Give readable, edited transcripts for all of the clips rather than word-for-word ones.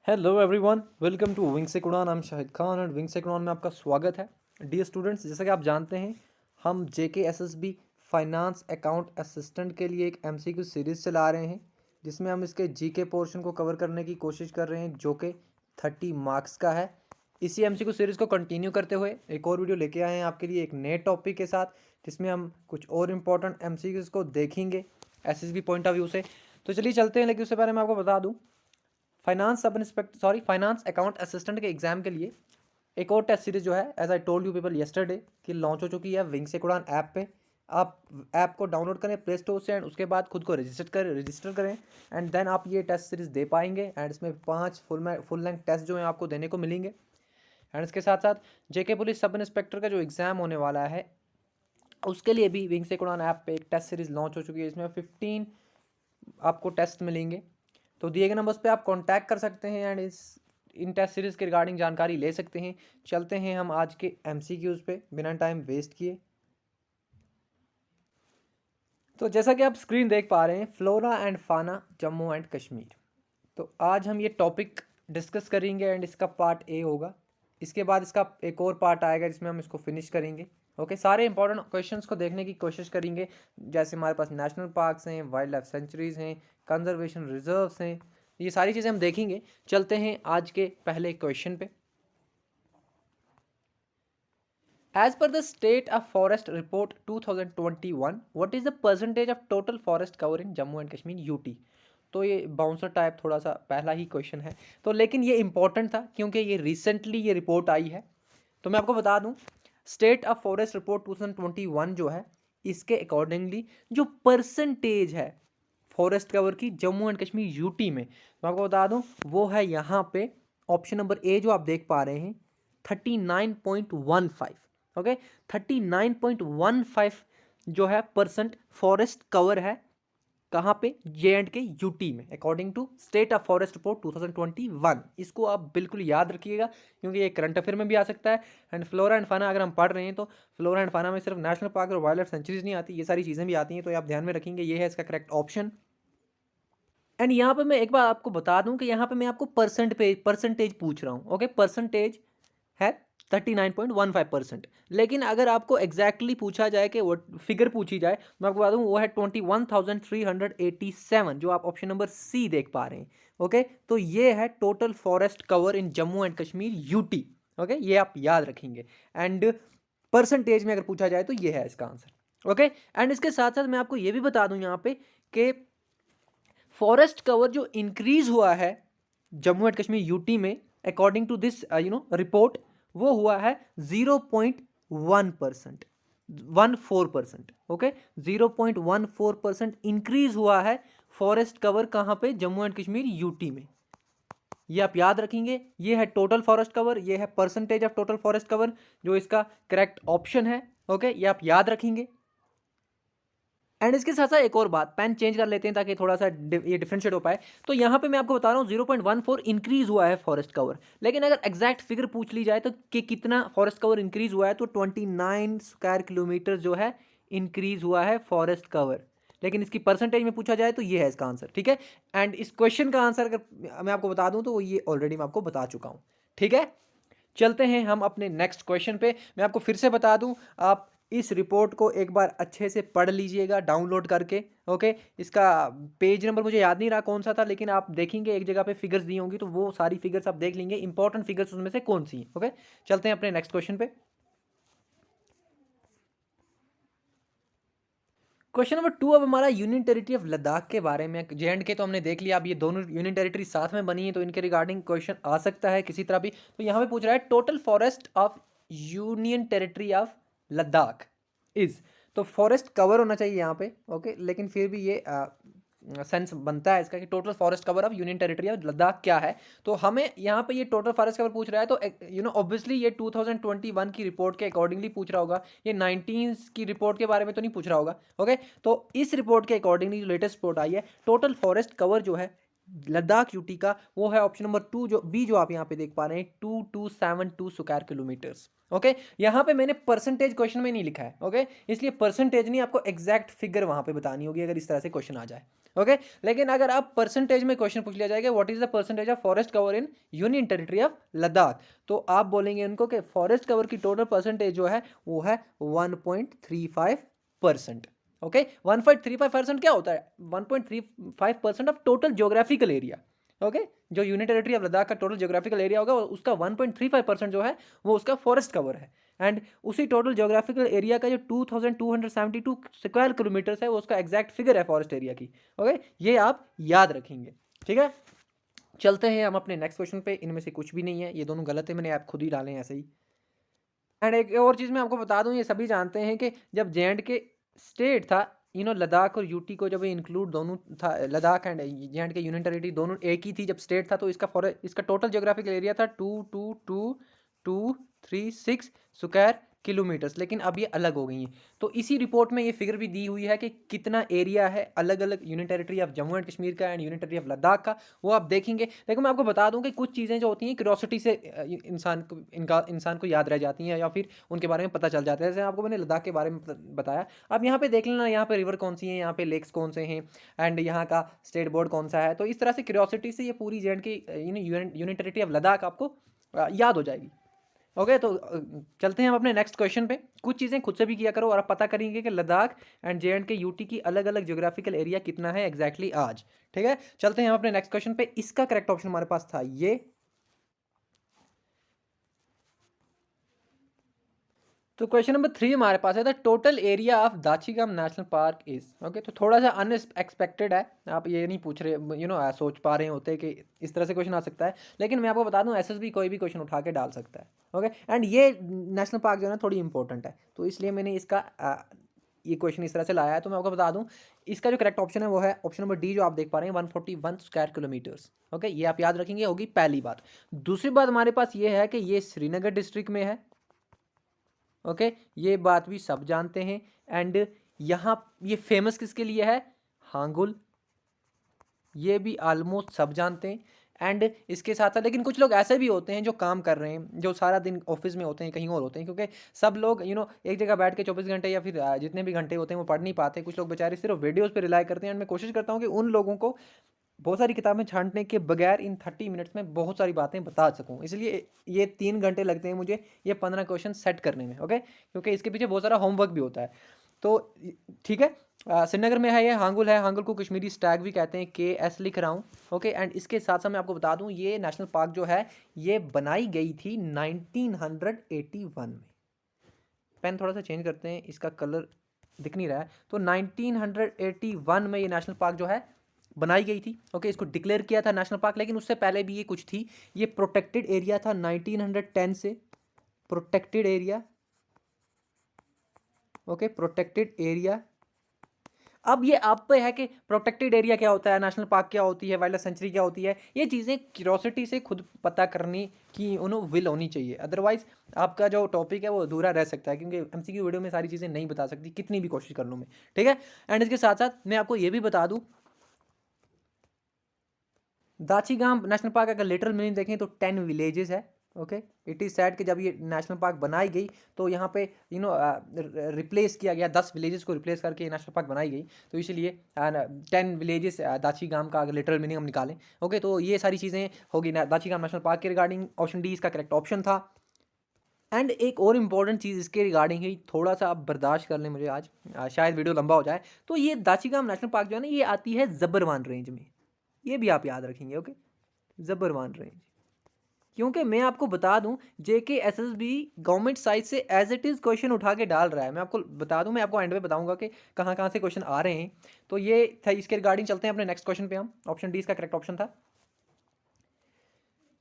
Hello everyone, welcome to विंग से कुणान। आई एम शाहिद खान और विंग से कुणान में आपका स्वागत है। डियर स्टूडेंट्स, जैसा कि आप जानते हैं, हम JKSSB फाइनेंस अकाउंट असिस्टेंट के लिए एक MCQ सीरीज़ चला रहे हैं, जिसमें हम इसके GK पोर्शन को कवर करने की कोशिश कर रहे हैं, जो कि 30 मार्क्स का है। इसी MCQ सीरीज़ को कंटिन्यू करते हुए एक और वीडियो लेके आए हैं आपके लिए एक नए टॉपिक के साथ, जिसमें हम कुछ और इम्पोर्टेंट MCQs को देखेंगे SSB पॉइंट ऑफ व्यू से। तो चलिए चलते हैं, लेकिन उससे पहले मैं आपको बता दूँ, फाइनेंस अकाउंट असिस्टेंट के एग्जाम के लिए एक और टेस्ट सीरीज जो है, as I told you people yesterday, कि लॉन्च हो चुकी है विंग से कुड़ान ऐप पे। आप ऐप को डाउनलोड करें प्ले स्टोर से, एंड उसके बाद खुद को रजिस्टर करें एंड देन आप ये टेस्ट सीरीज दे पाएंगे। एंड इसमें 5 फुल लेंथ टेस्ट जो है आपको देने को मिलेंगे। एंड इसके साथ साथ JK पुलिस सब इंस्पेक्टर का जो एग्ज़ाम होने वाला है, उसके लिए भी विंग से कुड़ान ऐप पे एक टेस्ट सीरीज लॉन्च हो चुकी है। इसमें 15 आपको टेस्ट मिलेंगे। तो दिए गए नंबर्स पे आप कांटेक्ट कर सकते हैं एंड इन टेस्ट सीरीज़ के रिगार्डिंग जानकारी ले सकते हैं। चलते हैं हम आज के MCQs पे बिना टाइम वेस्ट किए। तो जैसा कि आप स्क्रीन देख पा रहे हैं, फ्लोरा एंड फाना जम्मू एंड कश्मीर। तो आज हम ये टॉपिक डिस्कस करेंगे एंड इसका पार्ट ए होगा। इसके बाद इसका एक और पार्ट आएगा जिसमें हम इसको फिनिश करेंगे। ओके, सारे इंपॉर्टेंट क्वेश्चंस को देखने की कोशिश करेंगे, जैसे हमारे पास नेशनल पार्क्स हैं, वाइल्ड लाइफ सेंचुरीज हैं, कंजर्वेशन रिजर्व्स हैं, ये सारी चीज़ें हम देखेंगे। चलते हैं आज के पहले क्वेश्चन पे। As per the State of Forest Report 2021, what is the percentage of total forest cover in Jammu and Kashmir UT? तो ये बाउंसर टाइप थोड़ा सा पहला ही क्वेश्चन है, तो लेकिन ये इंपॉर्टेंट था क्योंकि ये रिसेंटली ये रिपोर्ट आई है। तो मैं आपको बता दूं, स्टेट ऑफ फॉरेस्ट रिपोर्ट 2021 जो है, इसके अकॉर्डिंगली जो परसेंटेज है फॉरेस्ट कवर की जम्मू एंड कश्मीर यूटी में, मैं आपको बता दूं, वो है यहाँ पे ऑप्शन नंबर ए जो आप देख पा रहे हैं, 39.15। ओके, 39.15 जो है परसेंट फॉरेस्ट कवर है कहाँ पे, J&K यूटी में, according to state of forest report 2021। इसको आप बिल्कुल याद रखिएगा क्योंकि ये करंट अफेयर में भी आ सकता है। एंड फ्लोरा एंड फाना अगर हम पढ़ रहे हैं तो फ्लोरा एंड फाना में सिर्फ नेशनल पार्क और वाइल्ड लाइफ सेंचुरीज नहीं आती, ये सारी चीज़ें भी आती हैं, तो आप ध्यान में रखेंगे। ये है इसका करेक्ट ऑप्शन। एंड यहाँ पे मैं एक बार आपको बता दूं कि यहाँ पे मैं आपको परसेंटेज पूछ रहा हूँ। ओके, परसेंटेज है 39.15%। लेकिन अगर आपको एग्जैक्टली पूछा जाए कि वो फिगर पूछी जाए, मैं आपको बता दूं वो है 21,387, जो आप ऑप्शन नंबर सी देख पा रहे हैं। ओके, तो ये है total forest cover in Jammu and Kashmir UT. Okay, ये आप याद रखेंगे। एंड परसेंटेज में अगर पूछा जाए तो ये है इसका आंसर। ओके, एंड इसके साथ साथ मैं आपको ये भी बता दूं यहाँ पे कि फॉरेस्ट कवर जो इंक्रीज हुआ है जम्मू एंड कश्मीर यूटी में, अकॉर्डिंग टू दिस रिपोर्ट, वो हुआ है 0.1%, 14%। ओके, 0.14% इंक्रीज हुआ है फॉरेस्ट कवर कहाँ पे, जम्मू एंड कश्मीर यूटी में। ये आप याद रखेंगे। ये है टोटल फॉरेस्ट कवर, ये है percentage of total forest cover, जो इसका करेक्ट ऑप्शन है। ओके, ये आप याद रखेंगे। एंड इसके साथ साथ एक और बात, पेन चेंज कर लेते हैं ताकि थोड़ा सा ये डिफरेंशिएट हो पाए। तो यहाँ पे मैं आपको बता रहा हूँ 0.14 इंक्रीज हुआ है फॉरेस्ट कवर, लेकिन अगर एग्जैक्ट फिगर पूछ ली जाए तो कि कितना फॉरेस्ट कवर इंक्रीज हुआ है, तो 29 स्क्वायर किलोमीटर जो है इंक्रीज हुआ है फॉरेस्ट कवर। लेकिन इसकी परसेंटेज में पूछा जाए तो ये है इसका आंसर। ठीक है, एंड इस क्वेश्चन का आंसर अगर मैं आपको बता दूं तो ये ऑलरेडी मैं आपको बता चुका हूँ। ठीक है, चलते हैं हम अपने नेक्स्ट क्वेश्चन पे। मैं आपको फिर से बता दूं, आप इस रिपोर्ट को एक बार अच्छे से पढ़ लीजिएगा डाउनलोड करके। ओके, इसका पेज नंबर मुझे याद नहीं रहा कौन सा था, लेकिन आप देखेंगे एक जगह पे फिगर्स दी होंगी, तो वो सारी फिगर्स आप देख लेंगे, इंपॉर्टेंट फिगर्स उसमें से कौन सी हैं। ओके, चलते हैं अपने नेक्स्ट क्वेश्चन पे। क्वेश्चन नंबर 2 अब हमारा यूनियन टेरिटरी ऑफ लद्दाख के बारे में। J&K तो हमने देख लिया, अब ये दोनों यूनियन टेरिटरी साथ में बनी है, तो इनके रिगार्डिंग क्वेश्चन आ सकता है किसी तरह भी। तो यहाँ पे पूछ रहा है total forest of union territory of Ladakh is, तो फॉरेस्ट कवर होना चाहिए यहाँ पे। ओके, लेकिन फिर भी ये सेंस बनता है इसका कि total forest cover of union territory of Ladakh क्या है। तो हमें यहाँ पे ये टोटल फॉरेस्ट कवर पूछ रहा है, तो ऑब्वियसली ये 2021 की रिपोर्ट के अकॉर्डिंगली पूछ रहा होगा, ये 19 की रिपोर्ट के बारे में तो नहीं पूछ रहा होगा। ओके, तो इस रिपोर्ट के अकॉर्डिंगली जो लेटेस्ट रिपोर्ट आई है, टोटल फॉरेस्ट कवर जो है लद्दाख यूटी का, वो है ऑप्शन नंबर 2 जो बी जो आप यहाँ पे देख पा रहे हैं 2272 स्क्वायर किलोमीटर्स। ओके, यहाँ पे मैंने परसेंटेज क्वेश्चन में नहीं लिखा है। ओके, इसलिए परसेंटेज नहीं, आपको एग्जैक्ट फिगर वहाँ पे बतानी होगी अगर इस तरह से क्वेश्चन आ जाए। ओके, लेकिन अगर आप परसेंटेज में क्वेश्चन पूछ लिया जाएगा what is the percentage of forest cover in union territory of Ladakh, तो आप बोलेंगे उनको कि फॉरेस्ट कवर की टोटल परसेंटेज जो है वो है 1.35%। ओके, 1.35% क्या होता है? 1.35% of total geographical area. Okay, जो यूनियन टेरिटरी ऑफ लद्दाख का टोटल ज्योग्राफिकल एरिया होगा उसका 1.35% जो है वो उसका फॉरेस्ट कवर है। एंड उसी टोटल ज्योग्राफिकल एरिया का जो 2272 स्क्वायर किलोमीटर्स है वो उसका एग्जैक्ट फिगर है फॉरेस्ट एरिया की। ओके, ये आप याद रखेंगे। ठीक है, चलते हैं हम अपने नेक्स्ट क्वेश्चन पे। इनमें से कुछ भी नहीं है, ये दोनों गलत है, मैंने आप खुद ही डाले हैं ऐसे ही। एंड एक और चीज़ मैं आपको बता दूं, ये सभी जानते हैं कि जब जे के स्टेट था, लद्दाख और यूटी को जब इंक्लूड दोनों था, Ladakh and J union territory दोनों एक ही थी जब स्टेट था, तो इसका टोटल ज्योग्राफिकल एरिया था 222236 स्क्वायर किलोमीटर्स, लेकिन अब ये अलग हो गई हैं। तो इसी रिपोर्ट में ये फिगर भी दी हुई है कि कितना एरिया है अलग अलग union territory of Jammu and Kashmir का and union territory of Ladakh का, वो आप देखेंगे। लेकिन मैं आपको बता दूं कि कुछ चीज़ें जो होती हैं क्यूरोसिटी से इंसान को याद रह जाती हैं या फिर उनके बारे में पता चल जाता है। जैसे आपको मैंने लद्दाख के बारे में बताया, अब यहाँ पे देख लेना यहाँ पे रिवर कौन सी है, यहाँ पे लेक्स कौन से हैं एंड यहाँ का स्टेट बोर्ड कौन सा है। तो इस तरह से क्यूरोसिटी से ये पूरी जे एंड के यूनियन टेरिटरी ऑफ लद्दाख आपको याद हो जाएगी। ओके, तो चलते हैं हम अपने नेक्स्ट क्वेश्चन पे। कुछ चीज़ें खुद से भी किया करो और आप पता करेंगे कि लद्दाख एंड जे एंड के यूटी की अलग अलग ज्योग्राफिकल एरिया कितना है एग्जैक्टली आज। ठीक है, चलते हैं हम अपने नेक्स्ट क्वेश्चन पे। इसका करेक्ट ऑप्शन हमारे पास था ये। तो क्वेश्चन नंबर 3 हमारे पास है the total area of Dachigam national park is. Okay, तो थोड़ा सा अनएक्सपेक्टेड है, आप ये नहीं पूछ रहे सोच पा रहे होते कि इस तरह से क्वेश्चन आ सकता है, लेकिन मैं आपको बता दूं एसएसबी कोई भी क्वेश्चन उठा के डाल सकता है। ओके, एंड ये नेशनल पार्क जो है ना थोड़ी इंपॉर्टेंट है, तो इसलिए मैंने इसका ये क्वेश्चन इस तरह से लाया है। तो मैं आपको बता दूं इसका जो करेक्ट ऑप्शन है वो है ऑप्शन नंबर डी जो आप देख पा रहे हैं 141 स्क्वायर किलोमीटर्स। ओके, ये आप याद रखेंगे, होगी पहली बात। दूसरी बात हमारे पास ये है कि ये श्रीनगर डिस्ट्रिक्ट में है। ओके, ये बात भी सब जानते हैं। एंड यहाँ ये फेमस किसके लिए है? हांगुल, ये भी ऑलमोस्ट सब जानते हैं। एंड इसके साथ साथ लेकिन कुछ लोग ऐसे भी होते हैं जो काम कर रहे हैं, जो सारा दिन ऑफिस में होते हैं, कहीं और होते हैं, क्योंकि सब लोग एक जगह बैठ के 24 घंटे या फिर जितने भी घंटे होते हैं वो पढ़ नहीं पाते। कुछ लोग बेचारे सिर्फ वीडियोज़ पे रिलाई करते हैं। एंड मैं कोशिश करता हूँ कि उन लोगों को बहुत सारी किताबें छांटने के बगैर इन 30 मिनट्स में बहुत सारी बातें बता सकूं, इसलिए ये 3 घंटे लगते हैं मुझे ये 15 क्वेश्चन सेट करने में। ओके, क्योंकि इसके पीछे बहुत सारा होमवर्क भी होता है। तो ठीक है, श्रीनगर में है ये, हांगुल है, हांगुल को कश्मीरी स्टैग भी कहते हैं, KS लिख रहा हूँ। ओके, एंड इसके साथ साथ मैं आपको बता दूँ ये नेशनल पार्क जो है ये बनाई गई थी 1981 में। पेन थोड़ा सा चेंज करते हैं, इसका कलर दिख नहीं रहा है। तो 1981 में ये नेशनल पार्क जो है बनाई गई थी। ओके, इसको डिक्लेयर किया था नेशनल पार्क, लेकिन उससे पहले भी ये कुछ थी। ये प्रोटेक्टेड एरिया था 1910 से, protected area. Okay, protected area. अब ये आप पे है कि प्रोटेक्टेड एरिया क्या होता है, नेशनल पार्क क्या होती है, वाइल्ड लाइफ सेंचुरी क्या होती है। ये चीज़ें क्यूरोसिटी से खुद पता करने की उन्हें विल होनी चाहिए, अदरवाइज आपका जो टॉपिक है वो अधूरा रह सकता है, क्योंकि MCQ वीडियो में सारी चीज़ें नहीं बता सकती कितनी भी कोशिश कर लूँ मैं। ठीक है, एंड इसके साथ साथ मैं आपको ये भी बता दूँ दाचीगाम नेशनल पार्क अगर लिटरल मीनिंग देखें तो 10 विलेजेस है। ओके, इट इज़ सैड कि जब ये नेशनल पार्क बनाई गई तो यहाँ पे रिप्लेस किया गया, 10 विलेजेस को रिप्लेस करके ये नेशनल पार्क बनाई गई। तो इसीलिए 10 विलेजेस दाचीगाम का अगर लिटरल मीनिंग हम निकालें। ओके, तो ये सारी चीज़ें होगी दाचीगाम नेशनल पार्क के रिगार्डिंग। ऑप्शन डी इसका करेक्ट ऑप्शन था। एंड एक और इम्पॉर्टेंट चीज़ इसके रिगार्डिंग है, थोड़ा सा आप बर्दाश्त कर लें मुझे आज, शायद वीडियो लंबा हो जाए। तो ये दाचीगाम नेशनल पार्क जो है ना ये आती है जबरवान रेंज में, ये भी आप याद रखेंगे। ओके, जबरवान रेंज, क्योंकि मैं आपको बता दूं JKSSB गवर्नमेंट साइड से एज इट इज़ क्वेश्चन उठा के डाल रहा है। मैं आपको बता दूं, मैं आपको एंड में बताऊंगा कि कहाँ कहाँ से क्वेश्चन आ रहे हैं। तो ये था इसके रिगार्डिंग। चलते हैं अपने नेक्स्ट क्वेश्चन पे हम। ऑप्शन डी इसका करेक्ट ऑप्शन था।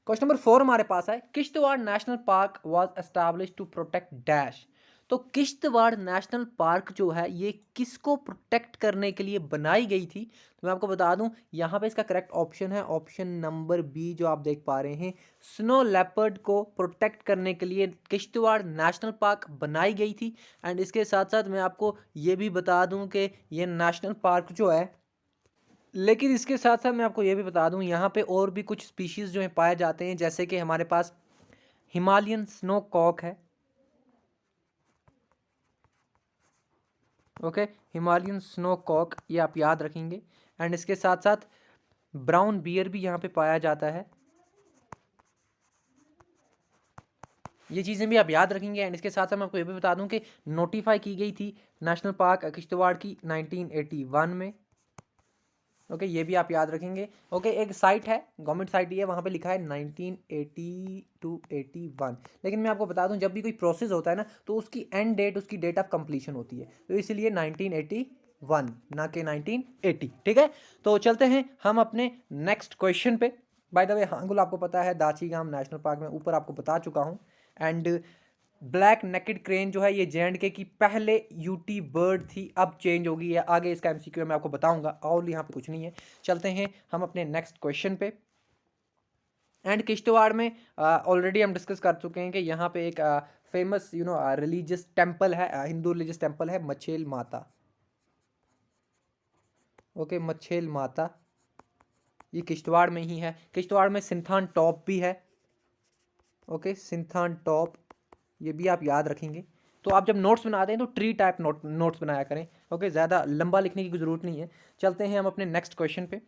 क्वेश्चन नंबर 4 हमारे पास है Kishtwar national park was establish to protect dash. तो किश्तवाड़ नेशनल पार्क जो है ये किसको प्रोटेक्ट करने के लिए बनाई गई थी? तो मैं आपको बता दूं यहाँ पे इसका करेक्ट ऑप्शन है ऑप्शन नंबर बी जो आप देख पा रहे हैं। स्नो लेपर्ड को प्रोटेक्ट करने के लिए किश्तवाड़ नेशनल पार्क बनाई गई थी। एंड इसके साथ साथ मैं आपको ये भी बता दूं कि ये नेशनल पार्क जो है लेकिन इसके साथ साथ मैं आपको ये भी बता दूं, यहाँ पे और भी कुछ स्पीशीज़ जो हैं पाए जाते हैं, जैसे कि हमारे पास हिमालयन स्नो कॉक है, ओके, हिमालयन स्नो कॉक, ये आप याद रखेंगे। एंड इसके साथ साथ ब्राउन बियर भी यहाँ पे पाया जाता है, ये चीज़ें भी आप याद रखेंगे। एंड इसके साथ साथ मैं आपको ये भी बता दूं कि नोटिफाई की गई थी नेशनल पार्क किश्तवाड़ की 1981 में, ओके, ये भी आप याद रखेंगे। ओके, एक साइट है, गवर्नमेंट साइट ही है, वहाँ पे लिखा है 1980 टू 81। लेकिन मैं आपको बता दूं, जब भी कोई प्रोसेस होता है ना, तो उसकी एंड डेट, उसकी डेट ऑफ कंप्लीशन होती है, तो इसलिए 1981 ना कि 1980, ठीक है। तो चलते हैं हम अपने नेक्स्ट क्वेश्चन पे। बाय द वे, हांगुल आपको पता है दाची गाम नेशनल पार्क में ऊपर आपको बता चुका हूँ। एंड ब्लैक नेकेड क्रेन जो है ये जे.एंड.के की पहले यूटी बर्ड थी, अब चेंज होगी है, आगे इसका एमसीक्यू मैं आपको बताऊंगा, और यहाँ पे कुछ नहीं है। चलते हैं हम अपने नेक्स्ट क्वेश्चन पे। एंड किश्तवाड़ में ऑलरेडी हम डिस्कस कर चुके हैं कि यहाँ पे एक फेमस रिलीजियस टेम्पल है, हिंदू रिलीजियस टेम्पल है, मछेल माता, ओके, मछेल माता, ये किश्तवाड़ में ही है। किश्तवाड़ में सिंथान टॉप भी है, ओके, सिंथान टॉप, ये भी आप याद रखेंगे। तो आप जब नोट्स बनाते हैं तो ट्री टाइप नोट्स बनाया करें, ओके, ज़्यादा लंबा लिखने की ज़रूरत नहीं है। चलते हैं हम अपने नेक्स्ट क्वेश्चन पे।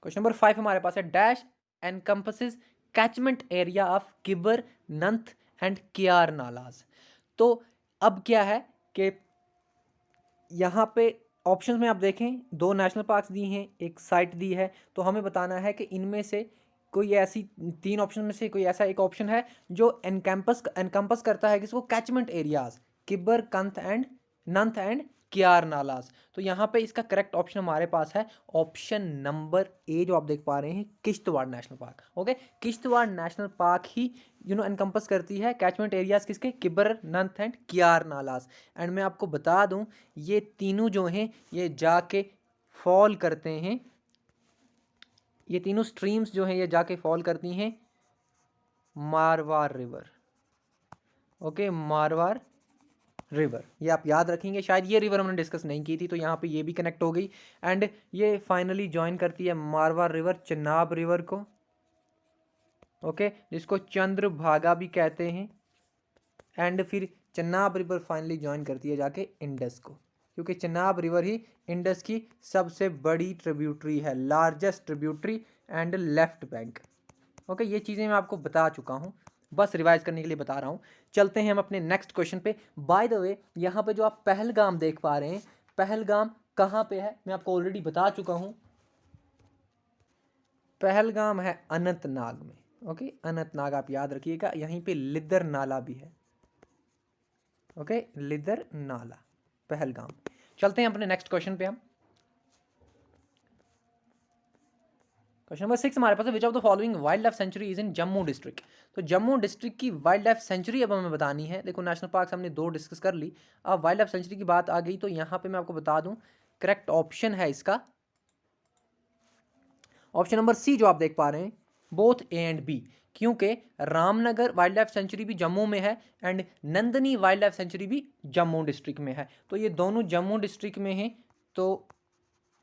क्वेश्चन नंबर 5 हमारे पास है, dash encompasses catchment area of Kibar, Nanth and Kiyar nalas. तो अब क्या है कि यहाँ पे ऑप्शंस में आप देखें, 2 नेशनल पार्क्स दी हैं, एक साइट दी है, तो हमें बताना है कि इनमें से कोई ऐसी 3 ऑप्शन में से कोई ऐसा एक ऑप्शन है जो एनकम्पस करता है किसको, catchment areas, Kibar, Kanth and Nanth and Kiyar nalas. तो यहाँ पे इसका करेक्ट ऑप्शन हमारे पास है ऑप्शन नंबर ए, जो आप देख पा रहे हैं, Kishtwar national park, okay. Kishtwar national park ही एनकम्पस करती है कैचमेंट एरियाज किसके, किबर, नंथ एंड कियार नालाज। एंड मैं आपको बता दूं, ये तीनों जो हैं ये जाके फॉल करते हैं, ये तीनों स्ट्रीम्स जो हैं ये जाके फॉल करती हैं मारवार रिवर, ओके, मारवार रिवर, ये आप याद रखेंगे। शायद ये रिवर हमने डिस्कस नहीं की थी, तो यहाँ पे ये भी कनेक्ट हो गई। एंड ये फाइनली ज्वाइन करती है मारवार रिवर चनाब रिवर को, ओके, जिसको चंद्रभागा भी कहते हैं। एंड फिर चनाब रिवर फाइनली ज्वाइन करती है जाके इंडस को, क्योंकि चनाब रिवर ही इंडस की सबसे बड़ी ट्रिब्यूटरी है, largest tributary and left bank, okay. ये चीज़ें मैं आपको बता चुका हूँ, बस रिवाइज करने के लिए बता रहा हूँ। चलते हैं हम अपने नेक्स्ट क्वेश्चन पे। बाय द वे, यहाँ पे जो आप पहलगाम देख पा रहे हैं, पहलगाम कहाँ पे है मैं आपको ऑलरेडी बता चुका हूँ, पहलगाम है अनंतनाग में, ओके, अनंतनाग आप याद रखिएगा। यहीं पे लिदर नाला भी है, ओके, लिदर नाला, पहलगाम। चलते हैं अपने नेक्स्ट क्वेश्चन पे हम। क्वेश्चन नंबर 6 हमारे पास है, विच of the following wild life sanctuary is in Jammu district. तो जम्मू डिस्ट्रिक्ट की वाइल्ड लाइफ सेंचुरी अब हमें बतानी है। देखो, नेशनल पार्क हमने 2 डिस्कस कर ली, अब वाइल्ड लाइफ सेंचुरी की बात आ गई, तो यहाँ पे मैं आपको बता दूं करेक्ट ऑप्शन है इसका ऑप्शन नंबर सी, जो आप देख पा रहे हैं, बोथ ए एंड बी, क्योंकि रामनगर वाइल्ड लाइफ सेंचुरी भी जम्मू में है and Nandini wild life sanctuary भी जम्मू डिस्ट्रिक्ट में है, तो ये दोनों जम्मू डिस्ट्रिक्ट में हैं। तो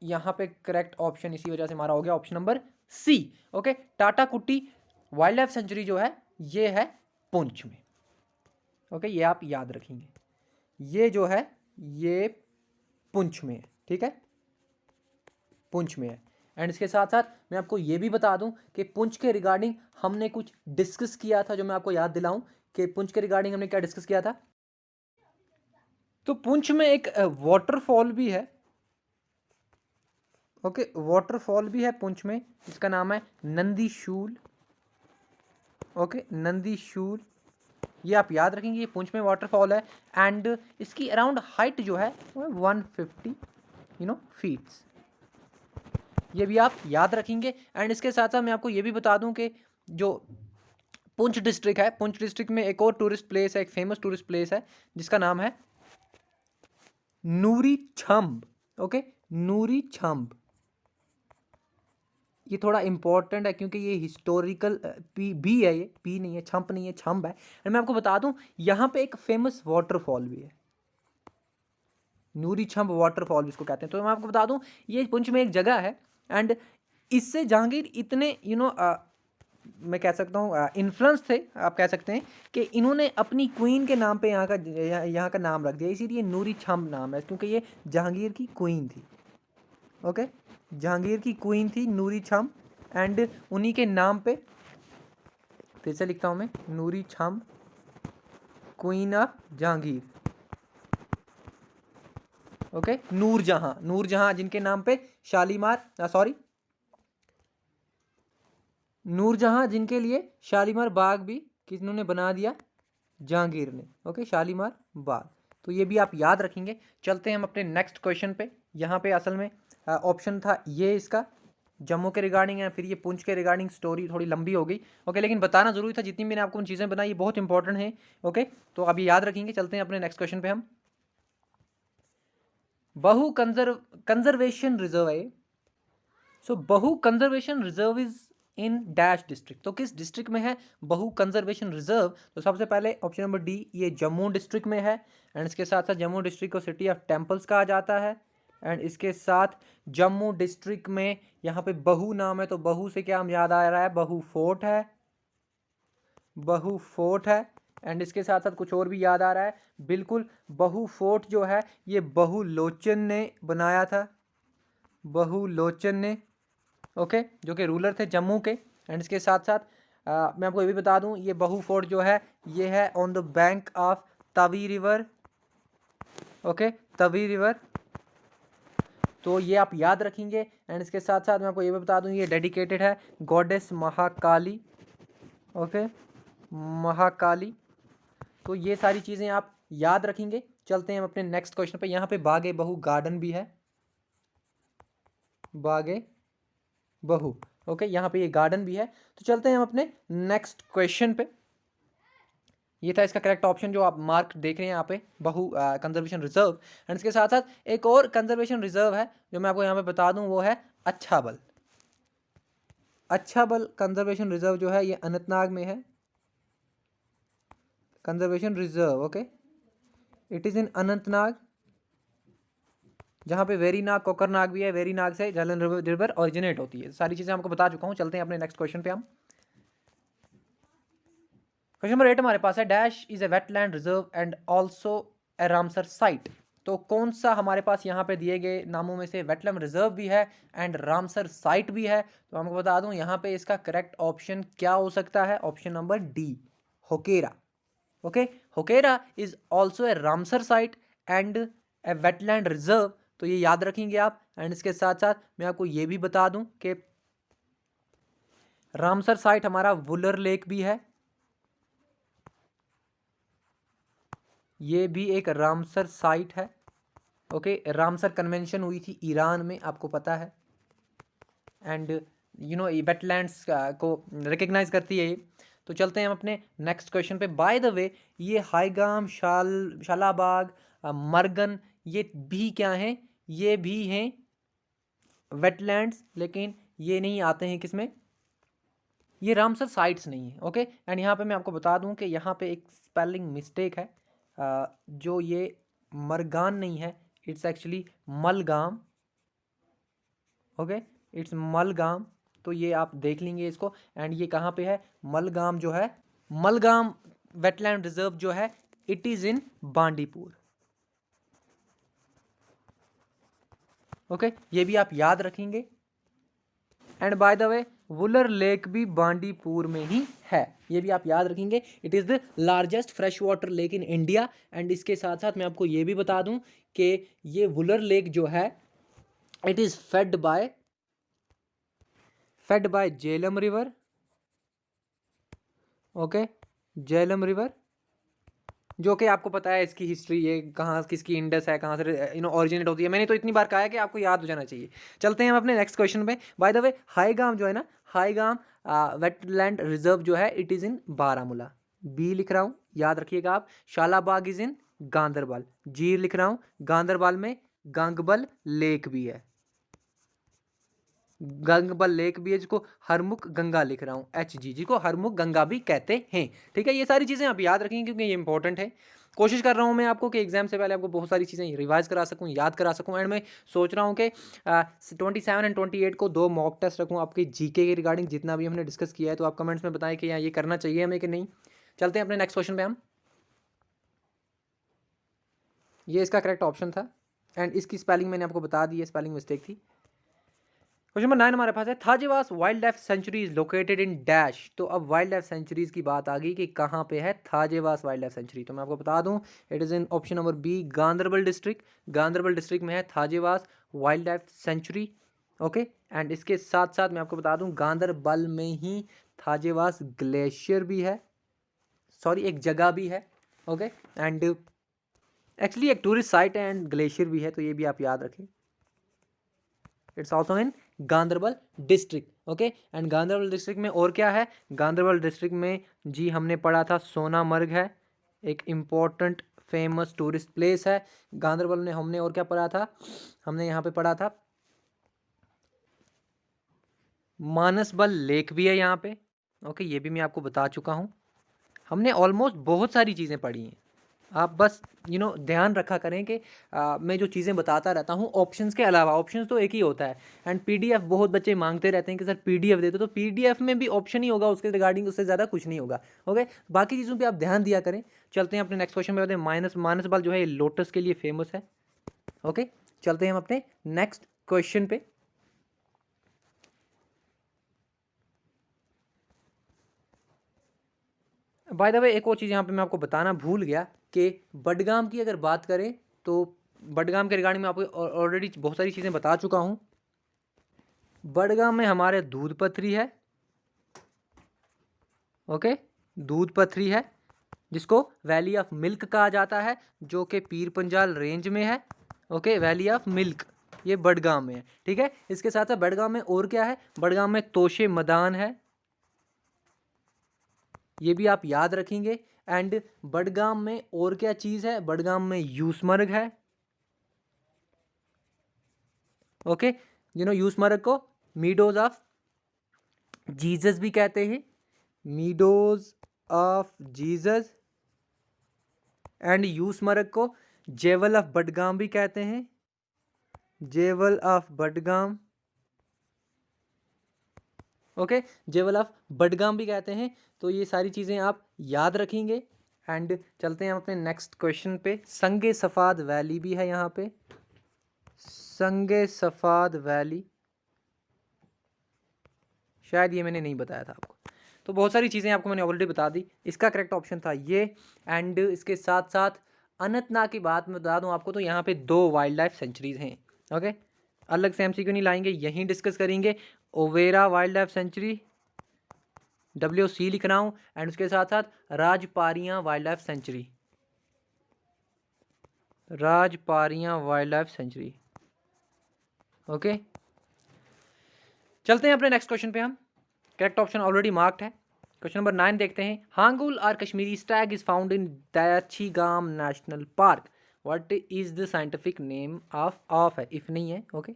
यहाँ पे करेक्ट ऑप्शन इसी वजह से हमारा हो गया option number C, okay. Tatakuti wildlife century जो है ये है पुंछ में, ओके, ये आप याद रखेंगे, ये जो है ये पुंछ में है, ठीक है, पुंछ में है। एंड इसके साथ साथ मैं आपको ये भी बता दूं कि पुंछ के रिगार्डिंग हमने कुछ डिस्कस किया था, जो मैं आपको याद दिलाऊं कि पुंछ के रिगार्डिंग हमने क्या डिस्कस किया था। तो पुंछ में एक वाटरफॉल भी है, ओके, वाटरफॉल भी है पुंछ में, इसका नाम है नंदीशूल, ओके, नंदीशूल, ये आप याद रखेंगे, ये पुंछ में वाटरफॉल है। एंड इसकी अराउंड हाइट जो है वो 150 फीट्स, ये भी आप याद रखेंगे। एंड इसके साथ साथ मैं आपको ये भी बता दूं कि जो पुंछ डिस्ट्रिक्ट है, पुंछ डिस्ट्रिक्ट में एक और टूरिस्ट प्लेस है, एक फेमस टूरिस्ट प्लेस है, जिसका नाम है नूरी छंब, ओके, नूरी छंब। ये थोड़ा इंपॉर्टेंट है क्योंकि ये हिस्टोरिकल भी है, ये पी नहीं है, छंप नहीं है, छंब है। एंड मैं आपको बता दूं यहाँ पे एक फेमस वाटरफॉल भी है, नूरी छंब वाटरफॉल इसको कहते हैं। तो मैं आपको बता दूं ये पुंछ में एक जगह है एंड इससे जहांगीर इतने मैं कह सकता हूँ इन्फ्लुएंस थे, आप कह सकते हैं कि इन्होंने अपनी क्वीन के नाम पे यहाँ का नाम रख दिया, इसीलिए नूरी छंब नाम है, क्योंकि ये जहांगीर की क्वीन थी। ओके, जहांगीर की क्वीन थी नूरी छंब एंड उन्हीं के नाम पे, फिर से लिखता हूँ मैं, Noori Chhamb queen of Jahangir. Okay, Noorjahan, Noorjahan जिनके नाम पे शालीमार, नूरजहां जिनके लिए शालीमार बाग भी किन्होंने बना दिया, जहांगीर ने। ओके, शालीमार बाग, तो ये भी आप याद रखेंगे। चलते हैं हम अपने नेक्स्ट क्वेश्चन पे। यहाँ पे असल में ऑप्शन था ये इसका जम्मू के रिगार्डिंग है, फिर ये पुंछ के रिगार्डिंग, स्टोरी थोड़ी लंबी हो गई। ओके, लेकिन बताना जरूरी था, जितनी मैंने आपको उन चीज़ें बनाई ये बहुत इंपॉर्टेंट है। ओके, तो अभी याद रखेंगे। चलते हैं अपने नेक्स्ट क्वेश्चन पे हम। बहु कंजर्वेशन रिजर्व है, सो बहु conservation reserve is in dash district, तो किस डिस्ट्रिक्ट में है बहु कंजर्वेशन रिजर्व? तो सबसे पहले ऑप्शन नंबर डी, ये जम्मू डिस्ट्रिक्ट में है एंड इसके साथ साथ जम्मू डिस्ट्रिक्ट को सिटी ऑफ टेम्पल्स कहा जाता है एंड इसके साथ जम्मू डिस्ट्रिक्ट में यहाँ पे बहु नाम है, तो बहु से क्या हम याद आ रहा है, बहु फोर्ट है, बहु फोर्ट है एंड इसके साथ साथ कुछ और भी याद आ रहा है, बिल्कुल बहु फोर्ट जो है ये बहुलोचन ने बनाया था, बहुलोचन ने। ओके, जो कि रूलर थे जम्मू के एंड इसके साथ साथ मैं आपको ये भी बता दूं ये बहु फोर्ट जो है ये है on the bank of Tawi river. Okay, Tawi river, तो ये आप याद रखेंगे एंड इसके साथ साथ मैं आपको ये भी बता दूं ये डेडिकेटेड है गॉडेस महाकाली। ओके, महाकाली, तो ये सारी चीज़ें आप याद रखेंगे। चलते हैं हम अपने नेक्स्ट क्वेश्चन पे। यहाँ पे बागे बहु गार्डन भी है, बागे बहु। ओके, यहाँ पे ये गार्डन भी है। तो चलते हैं हम अपने नेक्स्ट क्वेश्चन पे। ये था इसका करेक्ट ऑप्शन जो आप मार्क देख रहे हैं यहाँ पे, बहु कंजर्वेशन रिजर्व एंड इसके साथ साथ एक और कंजर्वेशन रिजर्व है जो मैं आपको यहाँ पे बता दूं, वो है अच्छाबल। अच्छाबल कंजर्वेशन रिजर्व जो है ये अनंतनाग में है, conservation reserve. Okay, it is इन अनंतनाग, जहाँ पे वेरीनाग कोकरनाग भी है, वेरीनाग से झेलम रिवर ओरिजिनेट होती है। सारी चीज़ें आपको बता चुका हूँ। चलते हैं अपने नेक्स्ट क्वेश्चन पे हम। क्वेश्चन नंबर 8 हमारे पास है, dash is a wetland reserve and also a Ramsar site, तो कौन सा हमारे पास यहाँ पे दिए गए नामों में से वेटलैंड रिजर्व भी है एंड रामसर साइट भी है? तो हमको बता दूं यहाँ पे इसका करेक्ट ऑप्शन क्या हो सकता है, option number D, Hokera. Okay, Hokera is also a Ramsar site and A wetland reserve, तो ये याद रखेंगे आप। एंड इसके साथ साथ मैं आपको ये भी बता दूं कि रामसर साइट हमारा वुलर लेक भी है, ये भी एक रामसर साइट है। ओके, रामसर कन्वेंशन हुई थी ईरान में, आपको पता है, एंड वेटलैंड्स को रिकग्नाइज करती है ये। तो चलते हैं हम अपने नेक्स्ट क्वेश्चन पे। बाय द वे ये हाईगाम, शालाबाग, मरगन, ये भी क्या हैं, ये भी हैं वेटलैंड्स, लेकिन ये नहीं आते हैं किसमें, ये रामसर साइट्स नहीं है। ओके, एंड यहाँ पे मैं आपको बता दूं कि यहाँ पे एक स्पेलिंग मिस्टेक है, जो ये मरगान नहीं है, इट्स एक्चुअली मलगाम। ओके, इट्स मलगाम, तो ये आप देख लेंगे इसको। एंड ये कहाँ पे है, मलगाम जो है, मलगाम वेटलैंड रिजर्व जो है it is in Bandipur. Okay, ये भी आप याद रखेंगे। And bye the way Wular lake भी बांदीपुर में ही है, ये भी आप याद रखेंगे। It is the largest fresh water lake in India and इसके साथ साथ मैं आपको ये भी बता दूं कि ये वुलर लेक जो है it is fed by Jhelum river. Okay, Jhelum river, जो कि आपको पता है इसकी हिस्ट्री, ये कहाँ किसकी इंडस है, कहाँ से ओरिजिनेट होती है, मैंने तो इतनी बार कहा है कि आपको याद हो जाना चाहिए। चलते हैं हम अपने नेक्स्ट क्वेश्चन पे। बाय द वे हाईगाम जो है ना, हाईगाम वेटलैंड रिजर्व जो है it is in Baramulla, B लिख रहा हूँ, याद रखिएगा आप। शालाबाग इज़ इन गांदरबल, जी लिख रहा हूँ, गांदरबल में गंगबल लेक भी है, गंगबल लेक भी है, जिसको हरमुख गंगा लिख रहा हूँ, HG, जिसको हरमुख गंगा भी कहते हैं। ठीक है, ये सारी चीज़ें आप याद रखेंगे क्योंकि ये इंपॉर्टेंट है। कोशिश कर रहा हूँ मैं आपको कि एग्जाम से पहले आपको बहुत सारी चीज़ें रिवाइज करा सकूँ, याद करा सकूँ। एंड मैं सोच रहा हूँ कि 27 एंड 28 को 2 मॉक टेस्ट रखूँ आपके जीके के रिगार्डिंग, जितना भी हमने डिस्कस किया है। तो आप कमेंट्स में बताएं कि यहाँ ये करना चाहिए हमें कि नहीं। चलते हैं अपने नेक्स्ट क्वेश्चन पे हम। ये इसका करेक्ट ऑप्शन था एंड इसकी स्पेलिंग मैंने आपको बता दी है, स्पेलिंग मिस्टेक थी। क्वेश्चन नंबर 9 हमारे पास है, Thajwas wildlife sanctuary is located in dash. तो अब वाइल्ड लाइफ सेंचुरीज की बात आ गई कि कहाँ पे है थाजेवास वाइल्ड लाइफ सेंचुरी। तो मैं आपको बता दूं, it is in option number B, Ganderbal district. Ganderbal district में है Thajwas wildlife sanctuary. Okay, and इसके साथ साथ मैं आपको बता दूं, गांधरबल में ही थाजेवास ग्लेशियर भी है, सॉरी एक जगह भी है। ओके, एंड एक्चुअली एक टूरिस्ट साइट है एंड ग्लेशियर भी है, तो ये भी आप याद रखें। It's also in Ganderbal district. Okay, and Ganderbal district में और क्या है, गांधरबल डिस्ट्रिक्ट में जी हमने पढ़ा था सोनामर्ग है, एक इम्पोर्टेंट फेमस टूरिस्ट प्लेस है। गांधरबल में हमने और क्या पढ़ा था, हमने यहाँ पे पढ़ा था मानसबल लेक भी है यहाँ पे। ओके, ये भी मैं आपको बता चुका हूँ। हमने ऑलमोस्ट बहुत सारी चीज़ें पढ़ी हैं। आप बस ध्यान रखा करें कि मैं जो चीज़ें बताता रहता हूँ ऑप्शंस के अलावा, ऑप्शंस तो एक ही होता है। एंड पीडीएफ बहुत बच्चे मांगते रहते हैं कि सर पीडीएफ दे दो, तो पीडीएफ में भी ऑप्शन ही होगा उसके रिगार्डिंग, उससे ज़्यादा कुछ नहीं होगा। ओके, बाकी चीज़ों पे आप ध्यान दिया करें। चलते हैं अपने नेक्स्ट क्वेश्चन पे। मानसबल जो है लोटस के लिए फेमस है। ओके, चलते हैं हम अपने नेक्स्ट क्वेश्चन पे। बाय द वे एक और चीज़ यहाँ पे मैं आपको बताना भूल गया कि बडगाम की अगर बात करें तो बडगाम के रिगार्डिंग में आपको ऑलरेडी बहुत सारी चीज़ें बता चुका हूँ। बडगाम में हमारे दूध पथरी है। ओके, दूध पथरी है जिसको वैली ऑफ मिल्क कहा जाता है, जो कि पीर पंजाल रेंज में है। ओके, वैली ऑफ मिल्क ये बडगाम में है। ठीक है, इसके साथ साथ बडगाम में और क्या है, बडगाम में तोशे मैदान है, ये भी आप याद रखेंगे। एंड बडगाम में और क्या चीज़ है, बडगाम में यूसमर्ग है। ओके, यूसमर्ग को मीडोज ऑफ जीसस भी कहते हैं, meadows of Jesus. And Yusmarg को जेवल ऑफ बडगाम भी कहते हैं, jewel of Budgam. Okay, jewel of Budgam भी कहते हैं। तो ये सारी चीज़ें आप याद रखेंगे। एंड चलते हैं हम अपने नेक्स्ट क्वेश्चन पे। संगे सफ़ाद वैली भी है यहाँ पे, संगे सफ़ाद वैली, शायद ये मैंने नहीं बताया था आपको। तो बहुत सारी चीज़ें आपको मैंने ऑलरेडी बता दी। इसका करेक्ट ऑप्शन था ये। एंड इसके साथ साथ अनंतनाग की बात मैं बता दूं आपको, तो यहाँ पे 2 वाइल्ड लाइफ सेंचुरीज हैं। ओके, अलग से एमसीक्यू नहीं लाएंगे, यहीं डिस्कस करेंगे। Overa wildlife sanctuary, WC लिख रहा हूँ। एंड उसके साथ साथ Rajparian wildlife sanctuary, Rajparian wildlife sanctuary. Okay, चलते हैं अपने नेक्स्ट क्वेश्चन पे हम। करेक्ट ऑप्शन ऑलरेडी मार्क्ड है। क्वेश्चन नंबर 9 देखते हैं। हांगुल और Kashmiri stag is found in Dachigam national park, what is the scientific name of है, इफ नहीं है। ओके,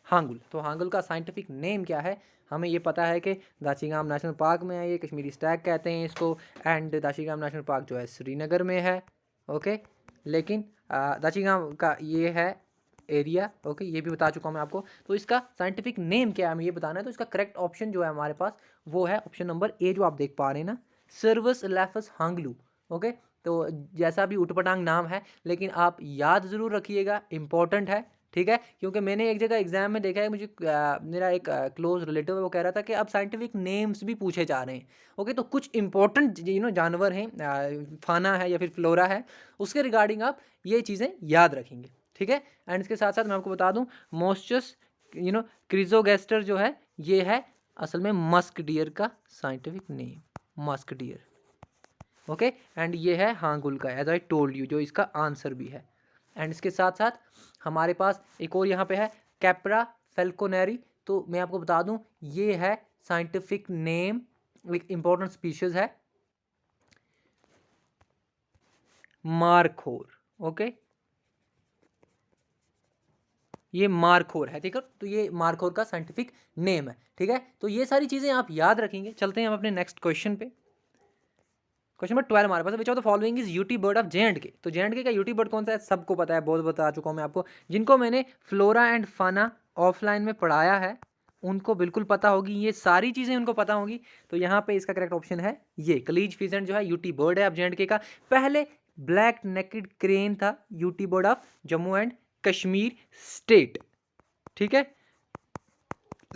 हांगुल, तो हांगुल का साइंटिफिक नेम क्या है, हमें ये पता है कि दाचिगाम नेशनल पार्क में है, ये कश्मीरी स्टैग कहते हैं इसको। एंड दाचिगाम नेशनल पार्क जो है श्रीनगर में है। ओके, लेकिन दाचिगाम का ये है एरिया। ओके, ये भी बता चुका हूँ मैं आपको। तो इसका साइंटिफिक नेम क्या है हमें ये बताना है। तो इसका करेक्ट ऑप्शन जो है हमारे पास वो है ऑप्शन नंबर ए, जो आप देख पा रहे हैं ना, सर्वस एलेफस हांगलू। ओके, तो जैसा भी उटपटांग नाम है, लेकिन आप याद ज़रूर रखिएगा, इंपॉर्टेंट है। ठीक है, क्योंकि मैंने एक जगह एग्जाम में देखा है, मुझे मेरा एक क्लोज रिलेटिव है, वो कह रहा था कि अब साइंटिफिक नेम्स भी पूछे जा रहे हैं। ओके, तो कुछ इंपॉर्टेंट जानवर हैं, फाना है या फिर फ्लोरा है, उसके रिगार्डिंग आप ये चीज़ें याद रखेंगे। ठीक है, एंड इसके साथ साथ मैं आपको बता दूं, मोस्चस क्रिजोगेस्टर जो है ये है असल में मस्क डियर का scientific name, musk deer. Okay, and ये है हांगुल का, एज आई टोल्ड यू, जो इसका आंसर भी है। एंड इसके साथ साथ हमारे पास एक और यहाँ पे है कैप्रा फेल्कोनेरी। तो मैं आपको बता दूं, ये है साइंटिफिक नेम, एक इंपॉर्टेंट स्पीशीज है, मारखोर। ओके, ये मारखोर है। ठीक है, तो ये मारखोर का साइंटिफिक नेम है। ठीक है, तो ये सारी चीज़ें आप याद रखेंगे। चलते हैं हम अपने नेक्स्ट क्वेश्चन पे। क्वेश्चन नंबर 12 हमारे पास, which of the following is UT bird of J and K. तो जे.एंड.के का यूटी बर्ड कौन सा है, सबको पता है, बहुत बता चुका हूँ मैं आपको। जिनको मैंने फ्लोरा एंड फाना ऑफलाइन में पढ़ाया है उनको बिल्कुल पता होगी, ये सारी चीज़ें उनको पता होंगी। तो यहाँ पे इसका करेक्ट ऑप्शन है ये कलीज फिजेंट जो है यूटी बर्ड है अब जे.एंड.के का। पहले ब्लैक नेकेड क्रेन था UT bird of Jammu and Kashmir state, ठीक है।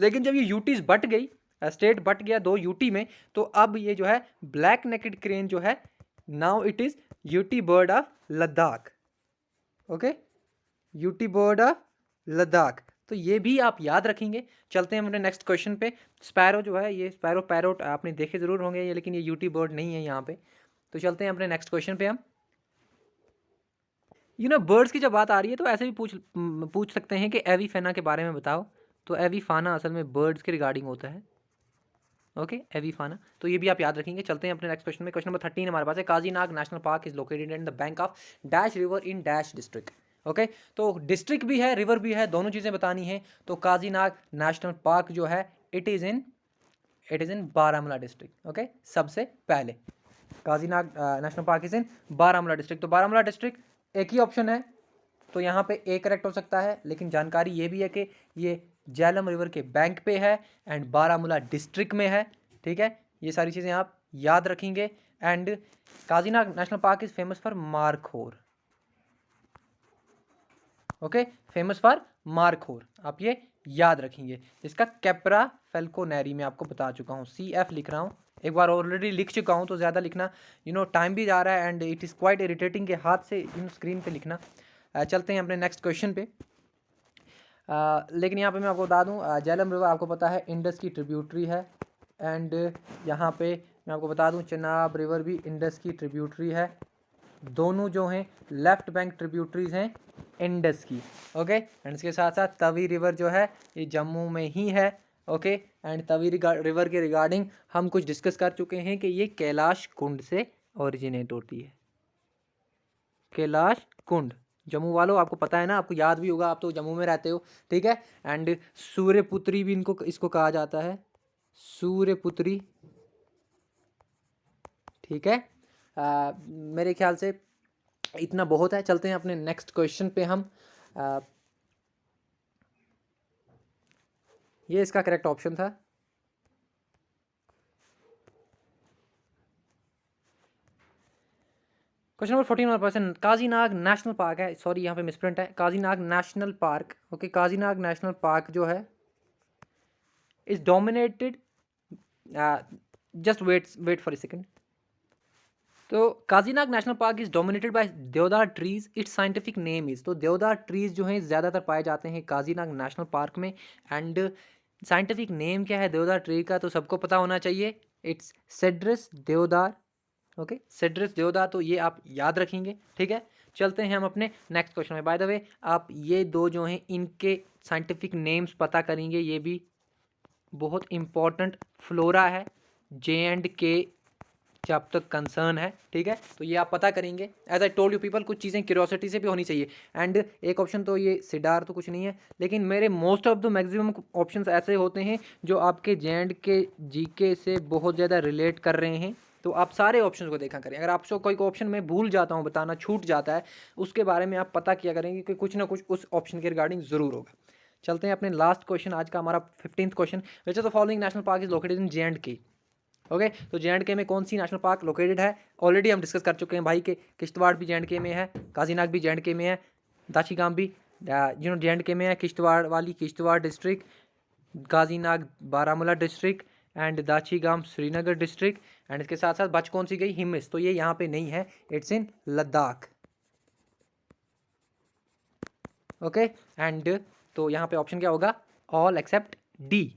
लेकिन जब ये यूटीज बट गई, स्टेट बट गया दो यूटी में, तो अब ये जो है ब्लैक नेकेड क्रेन जो है now it is UT bird of Ladakh. Okay, UT bird of Ladakh, तो ये भी आप याद रखेंगे। चलते हैं अपने नेक्स्ट क्वेश्चन पे। स्पैरो जो है, ये स्पैरो पैरोट आपने देखे जरूर होंगे ये, लेकिन ये यूटी बर्ड नहीं है यहाँ पे। तो चलते हैं अपने नेक्स्ट क्वेश्चन पे हम। बर्ड्स की जब बात आ रही है तो ऐसे भी पूछ सकते हैं कि एवीफेना के बारे में बताओ। तो एवीफाना असल में बर्ड्स के रिगार्डिंग होता है। ओके, एवीफाना, तो ये भी आप याद रखेंगे। चलते हैं अपने नेक्स्ट क्वेश्चन में। क्वेश्चन नंबर 13 हमारे पास है, Kazinag national park is located in the bank of dash river in dash district. Okay, तो डिस्ट्रिक्ट भी है रिवर भी है, दोनों चीज़ें बतानी है। तो काजीनाग नेशनल पार्क जो है it is in Baramulla district. Okay, सबसे पहले Kazinag national park is in Baramulla district. तो बारामूला डिस्ट्रिक्ट एक ही ऑप्शन है, तो यहाँ पे ए करेक्ट हो सकता है, लेकिन जानकारी ये भी है कि ये झेलम रिवर के बैंक पे है एंड बारामूला डिस्ट्रिक्ट में है, ठीक है। ये सारी चीज़ें आप याद रखेंगे। And Kazinag national park is famous for markhor. Okay, famous for markhor, आप ये याद रखेंगे। इसका कैप्रा फेल्कोनेरी में आपको बता चुका हूँ, CF लिख रहा हूँ, एक बार ऑलरेडी लिख चुका हूँ, तो ज़्यादा लिखना टाइम भी जा रहा है and it is quite irritating के हाथ से स्क्रीन पे लिखना। चलते हैं अपने नेक्स्ट क्वेश्चन पे। लेकिन यहाँ पे मैं आपको बता दूँ, झेलम रिवर आपको पता है इंडस की ट्रिब्यूटरी है। एंड यहाँ पे मैं आपको बता दूँ चनाब रिवर भी इंडस की ट्रिब्यूटरी है। दोनों जो हैं लेफ्ट बैंक ट्रिब्यूटरीज हैं इंडस की। ओके, एंड इसके साथ साथ तवी रिवर जो है ये जम्मू में ही है। ओके, एंड तवी रिवर के रिगार्डिंग हम कुछ डिस्कस कर चुके हैं कि ये कैलाश कुंड से ओरिजिनेट होती है। कैलाश कुंड, जम्मू वालों आपको पता है ना, आपको याद भी होगा, आप तो जम्मू में रहते हो, ठीक है। एंड सूर्यपुत्री भी इसको कहा जाता है, सूर्यपुत्री, ठीक है। मेरे ख्याल से इतना बहुत है। चलते हैं अपने नेक्स्ट क्वेश्चन पे हम। ये इसका करेक्ट ऑप्शन था। Question number 14 Kazinag national park है, सॉरी यहाँ पे मिसप्रिंट है, Kazinag national park. Okay, Kazinag national park जो है is dominated, just wait for a second. तो Kazinag national park is dominated by deodar trees, its scientific name is. तो देवदार ट्रीज जो हैं ज़्यादातर पाए जाते हैं काजीनाग नेशनल पार्क में। एंड साइंटिफिक नेम क्या है देवदार ट्री का, तो सबको पता होना चाहिए, इट्स सेड्रस देवदार। ओके, सेड्रस देवदार, तो ये आप याद रखेंगे, ठीक है। चलते हैं हम अपने नेक्स्ट क्वेश्चन में। बाय द वे आप ये दो जो हैं इनके साइंटिफिक नेम्स पता करेंगे, ये भी बहुत इम्पॉर्टेंट फ्लोरा है J&K जब तक कंसर्न है, ठीक है। तो ये आप पता करेंगे। As I told you people, कुछ चीज़ें क्यूरियोसिटी से भी होनी चाहिए। एंड एक ऑप्शन तो ये सिडार तो कुछ नहीं है, लेकिन मेरे most of the maximum options ऐसे होते हैं जो आपके J&K GK से बहुत ज़्यादा रिलेट कर रहे हैं। तो आप सारे ऑप्शन को देखा करें। अगर आपको कोई ऑप्शन मैं भूल जाता हूँ बताना, छूट जाता है, उसके बारे में आप पता किया करेंगे कि कुछ ना कुछ उस ऑप्शन के रिगार्डिंग ज़रूर होगा। चलते हैं अपने लास्ट क्वेश्चन, आज का हमारा 15th question. Which of the following national park is located in J&K। Okay, तो J&K में कौन सी नेशनल पार्क लोकेटेड है, ऑलरेडी हम डिस्कस कर चुके हैं भाई के किश्तवाड़ भी J&K में है, काजीनाग भी J&K में है, दाशीगाम भी J&K में है, किश्तवाड़ वाली Kishtwar district, Kazinag Baramulla district and Dachigam Srinagar district. And इसके साथ साथ बच कौन सी गई, हिमिस, तो ये यहाँ पे नहीं है, it's in Ladakh. Okay, and तो यहाँ पे ऑप्शन क्या होगा, all except D,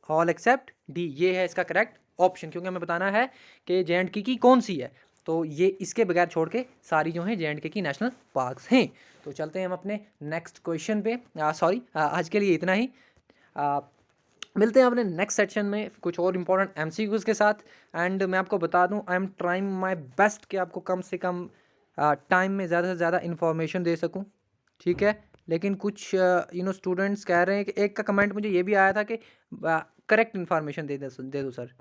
all except D, ये है इसका करेक्ट ऑप्शन, क्योंकि हमें बताना है कि J&K की कौन सी है। तो ये इसके बगैर छोड़ के सारी जो हैं J&K की नेशनल पार्क्स हैं। तो चलते हैं हम अपने नेक्स्ट क्वेश्चन पे। सॉरी, आज के लिए इतना ही। मिलते हैं अपने नेक्स्ट सेक्शन में कुछ और इंपॉर्टेंट MCQs के साथ। एंड मैं आपको बता दूं, I am trying my best कि आपको कम से कम टाइम में ज़्यादा से ज़्यादा इन्फॉर्मेशन दे सकूं, ठीक है। लेकिन कुछ स्टूडेंट्स कह रहे हैं कि एक का कमेंट मुझे ये भी आया था कि करेक्ट इन्फॉर्मेशन दे दो सर।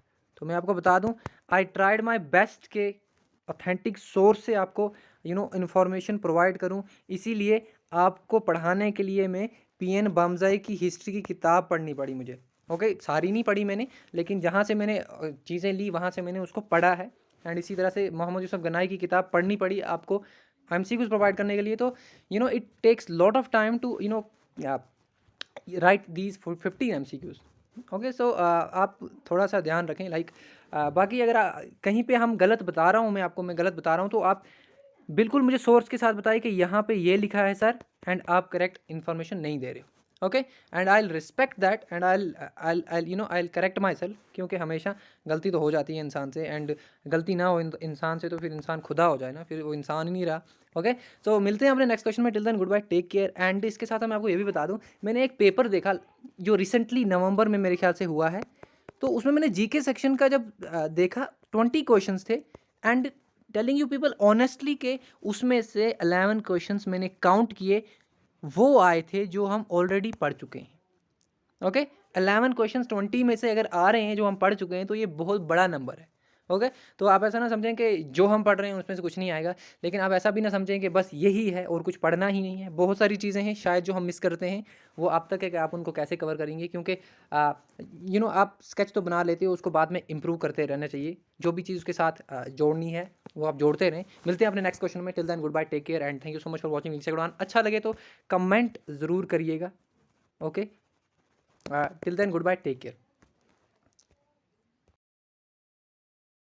तो मैं आपको बता दूं, आई ट्राइड माई बेस्ट के ऑथेंटिक सोर्स से आपको इन्फॉर्मेशन प्रोवाइड करूं, इसीलिए आपको पढ़ाने के लिए मैं पीएन बामजाई की हिस्ट्री की किताब पढ़नी पड़ी मुझे। ओके, सारी नहीं पढ़ी मैंने, लेकिन जहाँ से मैंने चीज़ें ली वहाँ से मैंने उसको पढ़ा है। एंड इसी तरह से मोहम्मद यूसुफ गनाई की किताब पढ़नी पड़ी आपको एमसीक्यूज प्रोवाइड करने के लिए। तो it takes lot of time to write these 50 MCQs. Okay, so आप थोड़ा सा ध्यान रखें। लाइक बाकी अगर कहीं पे हम गलत बता रहा हूँ, मैं गलत बता रहा हूँ, तो आप बिल्कुल मुझे सोर्स के साथ बताइए कि यहाँ पे ये लिखा है सर, एंड आप करेक्ट इन्फॉर्मेशन नहीं दे रहे हो। Okay, and I will respect that, and I correct my self, क्योंकि हमेशा गलती तो हो जाती है इंसान से, एंड गलती ना हो इंसान से तो फिर इंसान खुदा हो जाए ना, फिर वो इंसान ही नहीं रहा। ओके, तो मिलते हैं अपने नेक्स्ट क्वेश्चन में। Till then goodbye, take care. And इसके साथ मैं आपको ये भी बता दूं, मैंने एक पेपर देखा जो रिसेंटली नवंबर में मेरे ख्याल से हुआ है, तो उसमें मैंने जीके सेक्शन का जब देखा 20 क्वेश्चंस थे, and telling you people honestly के उसमें से 11 क्वेश्चंस मैंने काउंट किए, वो आए थे जो हम ऑलरेडी पढ़ चुके हैं। ओके, 11 क्वेश्चंस 20 में से अगर आ रहे हैं जो हम पढ़ चुके हैं, तो ये बहुत बड़ा नंबर है। ओके, तो आप ऐसा ना समझें कि जो हम पढ़ रहे हैं उसमें से कुछ नहीं आएगा, लेकिन आप ऐसा भी ना समझें कि बस यही है और कुछ पढ़ना ही नहीं है। बहुत सारी चीज़ें हैं शायद जो हम मिस करते हैं, वो आप तक है कि आप उनको कैसे कवर करेंगे, क्योंकि आप स्केच तो बना लेते हो, उसको बाद में इंप्रूव करते रहना चाहिए। जो भी चीज़ उसके साथ जोड़नी है वो आप जोड़ते रहें। मिलते हैं अपने नेक्स्ट क्वेश्चन में। Till then goodbye, take care, and thank you so much for watching Instagram. अच्छा लगे तो कमेंट ज़रूर करिएगा। Okay, till then goodbye, take care.